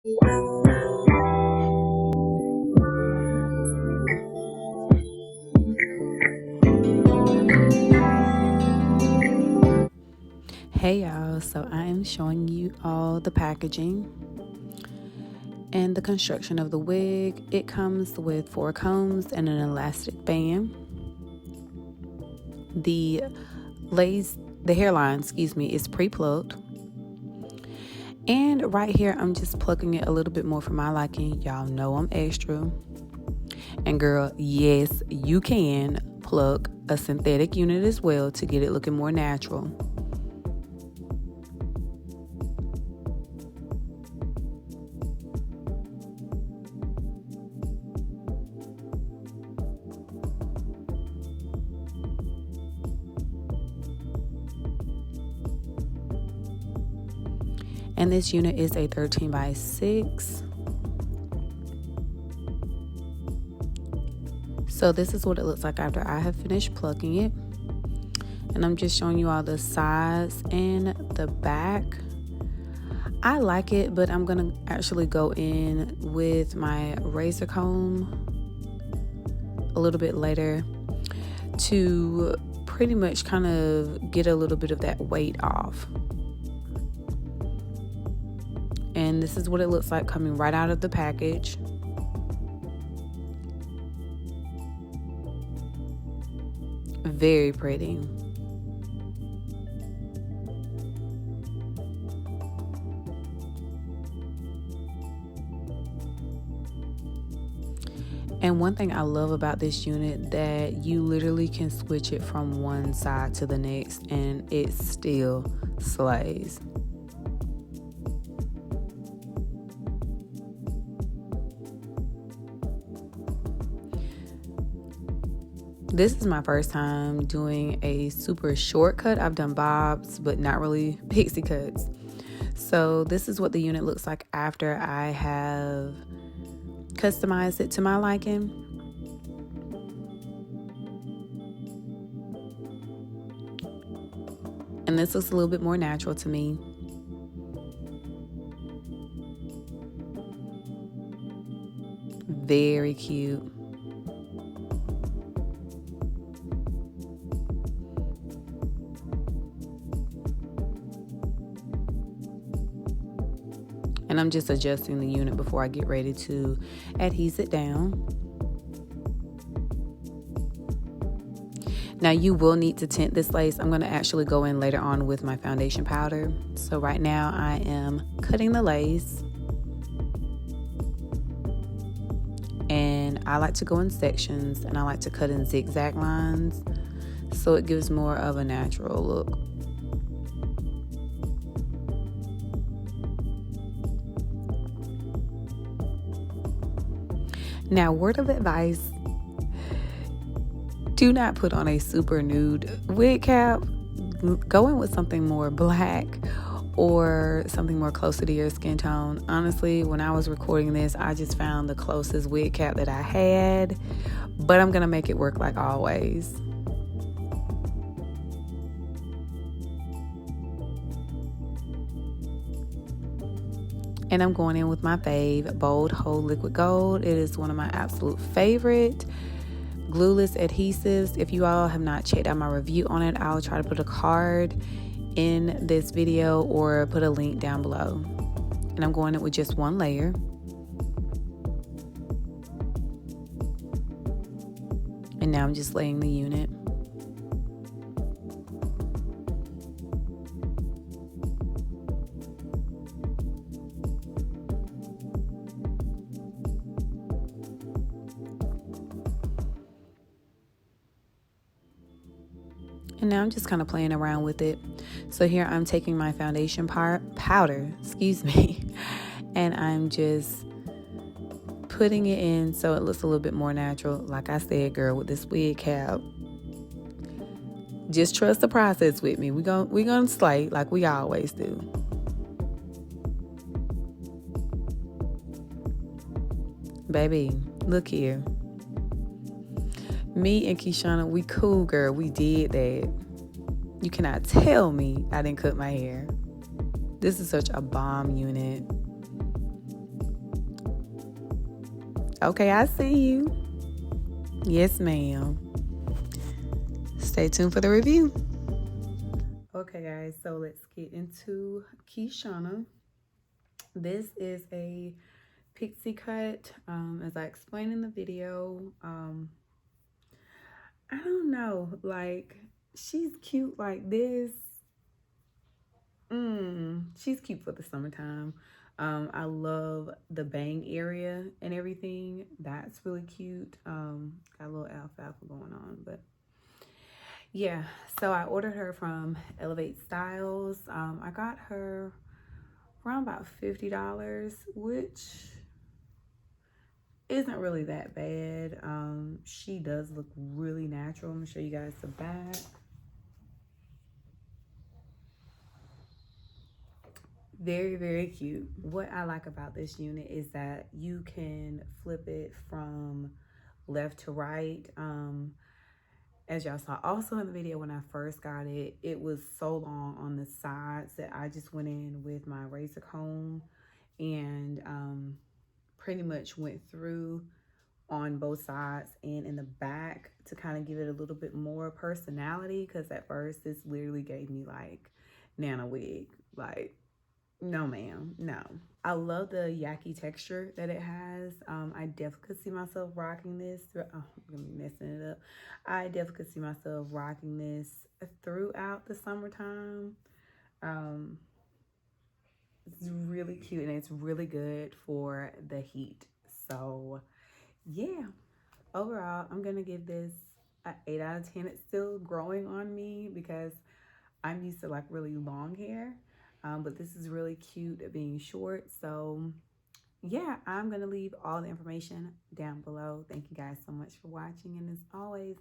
Hey y'all, so I am showing you all the packaging and the construction of the wig. It comes with 4 combs and an elastic band. The hairline, is pre-plucked. And right here, I'm just plucking it a little bit more for my liking. Y'all know I'm extra. And girl, yes, you can pluck a synthetic unit as well to get it looking more natural. And this unit is a 13 by 6. So this is what it looks like after I have finished plucking it. And I'm just showing you all the sides and the back. I like it, but I'm gonna actually go in with my razor comb a little bit later to pretty much kind of get a little bit of that weight off. And this is what it looks like coming right out of the package. Very pretty. And one thing I love about this unit, that you literally can switch it from one side to the next and it still slays. This is my first time doing a super short cut. I've done bobs, but not really pixie cuts. So this is what the unit looks like after I have customized it to my liking. And this looks a little bit more natural to me. Very cute. And I'm just adjusting the unit before I get ready to adhese it down. Now you will need to tint this lace. I'm going to actually go in later on with my foundation powder. So right now I am cutting the lace. And I like to go in sections, and I like to cut in zigzag lines so it gives more of a natural look. Now, word of advice, do not put on a super nude wig cap. Go in with something more black or something more closer to your skin tone. Honestly, when I was recording this, I just found the closest wig cap that I had, but I'm gonna make it work like always. And I'm going in with my fave, Bold Hold Liquid Gold. It is one of my absolute favorite glueless adhesives. If you all have not checked out my review on it, I'll try to put a card in this video or put a link down below. And I'm going in with just one layer. And now I'm just laying the unit. And now I'm just kind of playing around with it. So here I'm taking my foundation powder, and I'm just putting it in so it looks a little bit more natural. Like I said, girl, with this wig cap, just trust the process with me. We're gonna slay like we always do. Baby, look here. Me and Keshona, we cool, girl. We did that. You cannot tell me I didn't cut my hair. This is such a bomb unit. Okay, I see you. Yes, ma'am. Stay tuned for the review. Okay, guys, so let's get into Keshona. This is a pixie cut, as I explained in the video. I don't know, like, she's cute like this. She's cute for the summertime. I love the bang area and everything. That's really cute. Got a little alfalfa going on, but yeah. So I ordered her from Elevate Styles. I got her around about $50, which isn't really that bad. She does look really natural. I'm gonna show you guys the back. Very, very cute. What I like about this unit is that you can flip it from left to right. As y'all saw also in the video when I first got it, it was so long on the sides that I just went in with my razor comb and pretty much went through on both sides and in the back to kind of give it a little bit more personality, because at first this literally gave me like Nana wig. Like, no ma'am, no. I love the yaki texture that it has. I definitely could see myself rocking this. Oh, I'm gonna be messing it up. I definitely could see myself rocking this throughout the summertime. It's really cute and it's really good for the heat. So yeah, overall, I'm gonna give this an 8 out of 10. It's still growing on me because I'm used to like really long hair, but this is really cute at being short. So yeah, I'm gonna leave all the information down below. Thank you guys so much for watching, and as always,